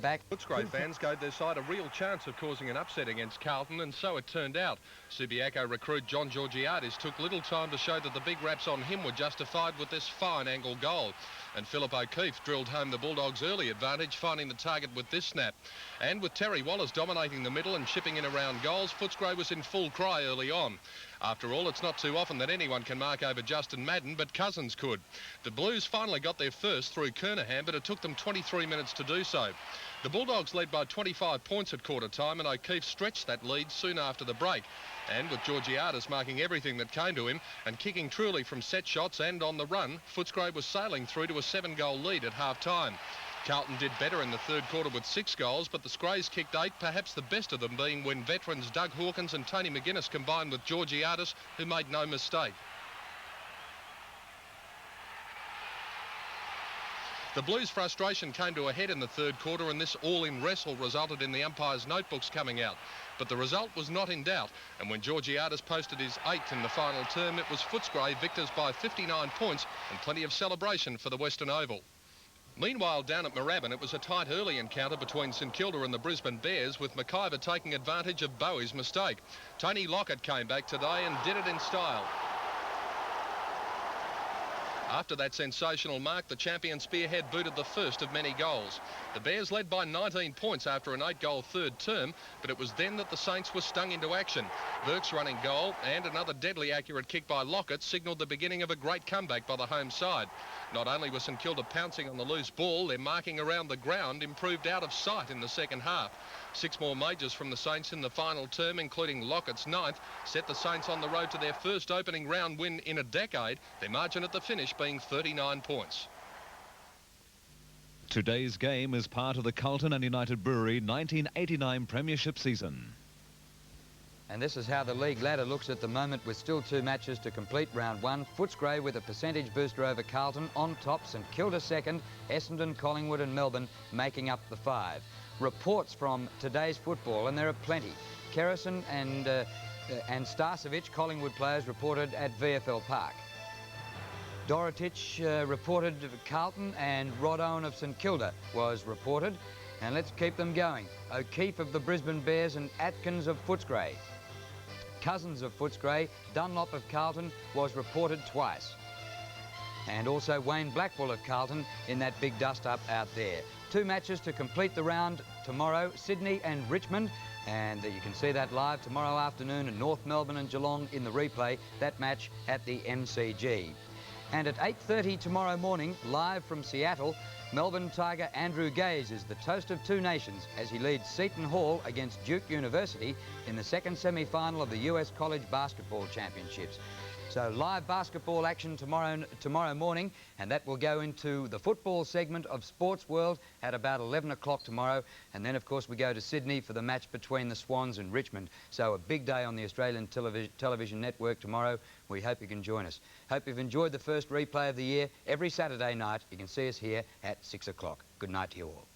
came back. Footscray fans gave their side a real chance of causing an upset against Carlton, and so it turned out. Subiaco recruit John Georgiadis took little time to show that the big raps on him were justified with this fine angle goal. And Philip O'Keefe drilled home the Bulldogs' early advantage, finding the target with this snap. And with Terry Wallace dominating the middle and chipping in around goals, Footscray was in full cry early on. After all, it's not too often that anyone can mark over Justin Madden, but Cousins could. The Blues finally got there first through Kernahan, but it took them 23 minutes to do so. The Bulldogs led by 25 points at quarter time, and O'Keefe stretched that lead soon after the break. And with Georgiadis marking everything that came to him and kicking truly from set shots and on the run, Footscray was sailing through to a 7-goal lead at half-time. Carlton did better in the third quarter with 6 goals, but the Scrays kicked 8, perhaps the best of them being when veterans Doug Hawkins and Tony McGuinness combined with Georgiadis, who made no mistake. The Blues' frustration came to a head in the third quarter, and this all-in wrestle resulted in the umpires' notebooks coming out. But the result was not in doubt, and when Georgiadis posted his 8th in the final term, it was Footscray victors by 59 points and plenty of celebration for the Western Oval. Meanwhile, down at Moorabbin, it was a tight early encounter between St Kilda and the Brisbane Bears, with McIver taking advantage of Bowie's mistake. Tony Lockett came back today and did it in style. After that sensational mark, the champion spearhead booted the first of many goals. The Bears led by 19 points after an 8-goal third term, but it was then that the Saints were stung into action. Burke's running goal and another deadly accurate kick by Lockett signalled the beginning of a great comeback by the home side. Not only was St Kilda pouncing on the loose ball, their marking around the ground improved out of sight in the second half. 6 more majors from the Saints in the final term, including Lockett's 9th, set the Saints on the road to their first opening round win in a decade, their margin at the finish being 39 points. Today's game is part of the Carlton and United Brewery 1989 Premiership season. And this is how the league ladder looks at the moment, with still 2 matches to complete round 1. Footscray with a percentage booster over Carlton on top, St Kilda second, Essendon, Collingwood and Melbourne making up the 5. Reports from today's football, and there are plenty. Kerrison and Starcevic, Collingwood players, reported at VFL Park. Dorotich reported Carlton, and Rod Owen of St Kilda was reported. And let's keep them going. O'Keefe of the Brisbane Bears and Atkins of Footscray. Cousins of Footscray, Dunlop of Carlton was reported twice. And also Wayne Blackwell of Carlton in that big dust-up out there. 2 matches to complete the round tomorrow, Sydney and Richmond. And you can see that live tomorrow afternoon, in North Melbourne and Geelong in the replay, that match at the MCG. And at 8:30 tomorrow morning, live from Seattle, Melbourne Tiger Andrew Gaze is the toast of 2 nations as he leads Seton Hall against Duke University in the second semi-final of the US College Basketball Championships. So live basketball action tomorrow morning, and that will go into the football segment of Sports World at about 11 o'clock tomorrow. And then, of course, we go to Sydney for the match between the Swans and Richmond. So a big day on the Australian television network tomorrow. We hope you can join us. Hope you've enjoyed the first replay of the year. Every Saturday night, you can see us here at 6 o'clock. Good night to you all.